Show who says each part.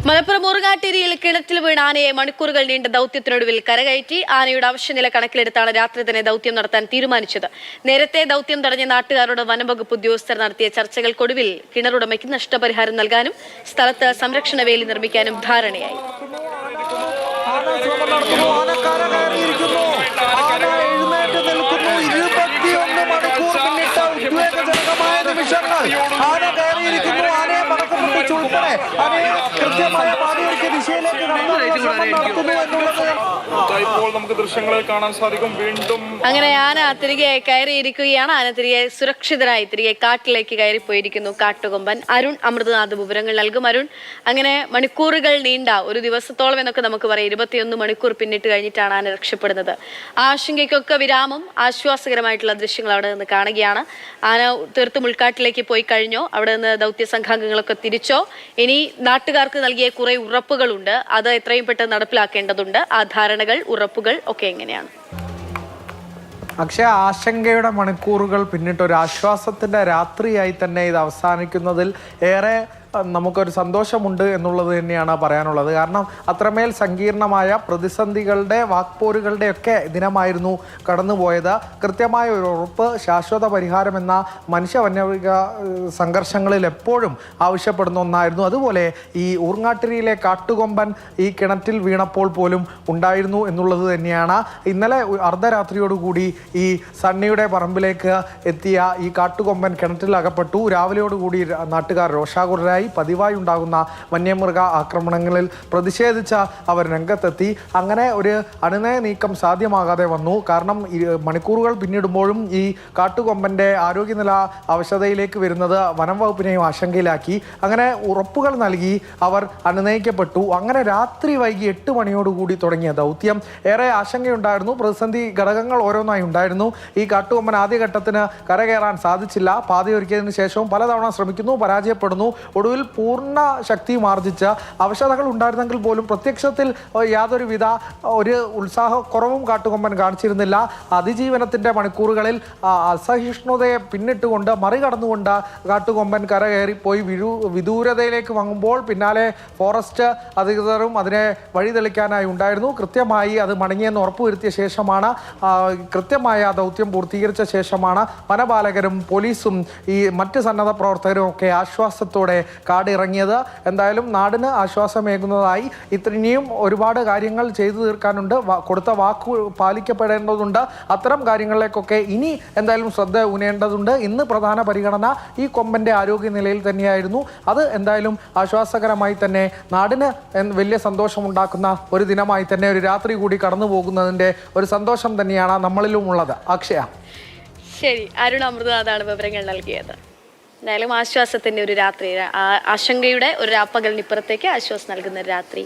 Speaker 1: മലപ്പുറം മുറുകാട്ടിരിയിൽ കിണറ്റിൽ വീണ ആനയെ മണിക്കൂറുകൾ നീണ്ട ദൗത്യത്തിനൊടുവിൽ കരകയറ്റി. ആനയുടെ അവശ്യനില കണക്കിലെടുത്താണ് രാത്രി തന്നെ ദൗത്യം നടത്താൻ തീരുമാനിച്ചത്. നേരത്തെ ദൗത്യം തടഞ്ഞ നാട്ടുകാരോട് വനംവകുപ്പ് ഉദ്യോഗസ്ഥർ നടത്തിയ ചർച്ചകൾക്കൊടുവിൽ കിണറുടമയ്ക്ക് നഷ്ടപരിഹാരം നൽകാനും സ്ഥലത്ത് സംരക്ഷണ വേലി നിർമ്മിക്കാനും ധാരണയായി.
Speaker 2: ഇപ്പോൾ നമുക്ക് ദൃശ്യങ്ങളിൽ കാണാൻ സാധിക്കും. വീണ്ടും
Speaker 1: അങ്ങനെ ആന തിരികെ കയറിയിരിക്കുകയാണ്. ആന തിരികെ സുരക്ഷിതരായി തിരികെ കാട്ടിലേക്ക് കയറിപ്പോയിരിക്കുന്നു കാട്ടുകൊമ്പൻ. അരുൺ അമൃതനാഥ് വിവരങ്ങൾ നൽകും. അരുൺ, അങ്ങനെ മണിക്കൂറുകൾ നീണ്ട ഒരു ദിവസത്തോളം എന്നൊക്കെ നമുക്ക് പറയാം, 21 മണിക്കൂർ പിന്നിട്ട് കഴിഞ്ഞിട്ടാണ് ആന രക്ഷപ്പെടുന്നത്. ആശങ്കയ്ക്കൊക്കെ വിരാമം, ആശ്വാസകരമായിട്ടുള്ള ദൃശ്യങ്ങൾ അവിടെ നിന്ന് കാണുകയാണ്. ആന തീർത്തും ഉൾക്കാട്ടിലേക്ക് പോയി കഴിഞ്ഞോ? അവിടെ നിന്ന് ദൗത്യ സംഘാംഗങ്ങളൊക്കെ തിരിച്ചോ? ഇനി നാട്ടുകാർക്ക് നൽകിയ കുറെ ഉറപ്പുകളുണ്ട്, അത് എത്രയും പെട്ടെന്ന് നടപ്പിലാക്കേണ്ടതുണ്ട്. ആ ധാരണകൾ, ഉറപ്പുകൾ ഒക്കെ എങ്ങനെയാണ്?
Speaker 3: അക്ഷയ, ആശങ്കയുടെ മണിക്കൂറുകൾ പിന്നിട്ട് ഒരു ആശ്വാസത്തിന്റെ രാത്രിയായി തന്നെ ഇത് അവസാനിക്കുന്നതിൽ ഏറെ നമുക്കൊരു സന്തോഷമുണ്ട് എന്നുള്ളത് തന്നെയാണ് പറയാനുള്ളത്. കാരണം അത്രമേൽ സങ്കീർണമായ പ്രതിസന്ധികളുടെ വാക്പോരുകളുടെ ഒക്കെ ദിനമായിരുന്നു കടന്നുപോയത്. കൃത്യമായ ഒരു ഉറപ്പ്, ശാശ്വത പരിഹാരം എന്ന മനുഷ്യ വന്യമൃഗ സംഘർഷങ്ങളിൽ എപ്പോഴും ആവശ്യപ്പെടുന്ന ഒന്നായിരുന്നു. അതുപോലെ ഈ ഊർങ്ങാട്ടിരിയിലെ കാട്ടുകൊമ്പൻ ഈ കിണറ്റിൽ വീണപ്പോൾ പോലും ഉണ്ടായിരുന്നു എന്നുള്ളത് തന്നെയാണ്. ഇന്നലെ അർദ്ധരാത്രിയോടുകൂടി ഈ സണ്ണിയുടെ പറമ്പിലേക്ക് എത്തിയ ഈ കാട്ടുകൊമ്പൻ കിണറ്റിൽ അകപ്പെട്ടു. രാവിലെയോടുകൂടി നാട്ടുകാർ രോഷാകുലരായി. പതിവായി ഉണ്ടാകുന്ന വന്യമൃഗ ആക്രമണങ്ങളിൽ പ്രതിഷേധിച്ച അവർ രംഗത്തെത്തി. അങ്ങനെ ഒരു അണുനയ നീക്കം സാധ്യമാകാതെ വന്നു. കാരണം മണിക്കൂറുകൾ പിന്നിടുമ്പോഴും ഈ കാട്ടുകൊമ്പൻ്റെ ആരോഗ്യനില അവശതയിലേക്ക് വരുന്നത് വനം വകുപ്പിനെയും ആശങ്കയിലാക്കി. അങ്ങനെ ഉറപ്പുകൾ നൽകി അവർ അനുനയിക്കപ്പെട്ടു. അങ്ങനെ രാത്രി വൈകി 8 മണിയോടുകൂടി തുടങ്ങിയ ദൗത്യം ഏറെ ആശങ്കയുണ്ടായിരുന്നു. പ്രതിസന്ധി ഘടകങ്ങൾ ഓരോന്നായി ഉണ്ടായിരുന്നു. ഈ കാട്ടുകൊമ്പൻ ആദ്യഘട്ടത്തിന് കരകയറാൻ സാധിച്ചില്ല. പാതയൊരുക്കിയതിനു ശേഷവും പലതവണ ശ്രമിക്കുന്നു, പരാജയപ്പെടുന്നു. ഒടുവിൽ പൂർണ്ണ ശക്തിയും ആർജിച്ച അവശതകൾ ഉണ്ടായിരുന്നെങ്കിൽ പോലും പ്രത്യക്ഷത്തിൽ യാതൊരുവിധ ഒരു ഉത്സാഹക്കുറവും കാട്ടുകൊമ്പൻ കാണിച്ചിരുന്നില്ല. അതിജീവനത്തിൻ്റെ മണിക്കൂറുകളിൽ അസഹിഷ്ണുതയെ പിന്നിട്ടുകൊണ്ട് മറികടന്നുകൊണ്ട് കാട്ടുകൊമ്പൻ കരകയറിപ്പോയി വിദൂരതയിലേക്ക് വാങ്ങുമ്പോൾ പിന്നാലെ ഫോറസ്റ്റ് അധികൃതരും അതിനെ വഴിതെളിക്കാനായി ഉണ്ടായിരുന്നു. കൃത്യമായി അത് മടങ്ങിയെന്ന് ഉറപ്പുവരുത്തിയ ശേഷമാണ്, കൃത്യമായ ദൗത്യം പൂർത്തീകരിച്ച ശേഷമാണ് വനപാലകരും പോലീസും ഈ മറ്റ് സന്നദ്ധ പ്രവർത്തകരും ഒക്കെ ആശ്വാസത്തോടെ കാടിറങ്ങിയത്. എന്തായാലും നാടിന് ആശ്വാസമേകുന്നതായി. ഇനിയും ഒരുപാട് കാര്യങ്ങൾ ചെയ്തു തീർക്കാനുണ്ട്, കൊടുത്ത വാക്ക് പാലിക്കപ്പെടേണ്ടതുണ്ട്. അത്തരം കാര്യങ്ങളിലേക്കൊക്കെ ഇനി എന്തായാലും ശ്രദ്ധ ഊന്നേണ്ടതുണ്ട്. ഇന്ന് പ്രധാന പരിഗണന ഈ കൊമ്പൻ്റെ ആരോഗ്യനിലയിൽ തന്നെയായിരുന്നു. അത് എന്തായാലും ആശ്വാസകരമായി തന്നെ നാടിന് വലിയ സന്തോഷമുണ്ടാക്കുന്ന ഒരു ദിനമായി തന്നെ ഒരു രാത്രി കൂടി കടന്നു പോകുന്നതിൻ്റെ ഒരു സന്തോഷം തന്നെയാണ് നമ്മളിലും ഉള്ളത്. അക്ഷയ.
Speaker 1: ശരി, അരുൺ അമൃതനാഥാണ് വിവരങ്ങൾ നൽകിയത്. എന്തായാലും ആശ്വാസത്തിൻ്റെ ഒരു രാത്രി, ആശങ്കയുടെ ഒരു രാപ്പകലിനിപ്പുറത്തേക്ക് ആശ്വാസം നൽകുന്ന ഒരു രാത്രി.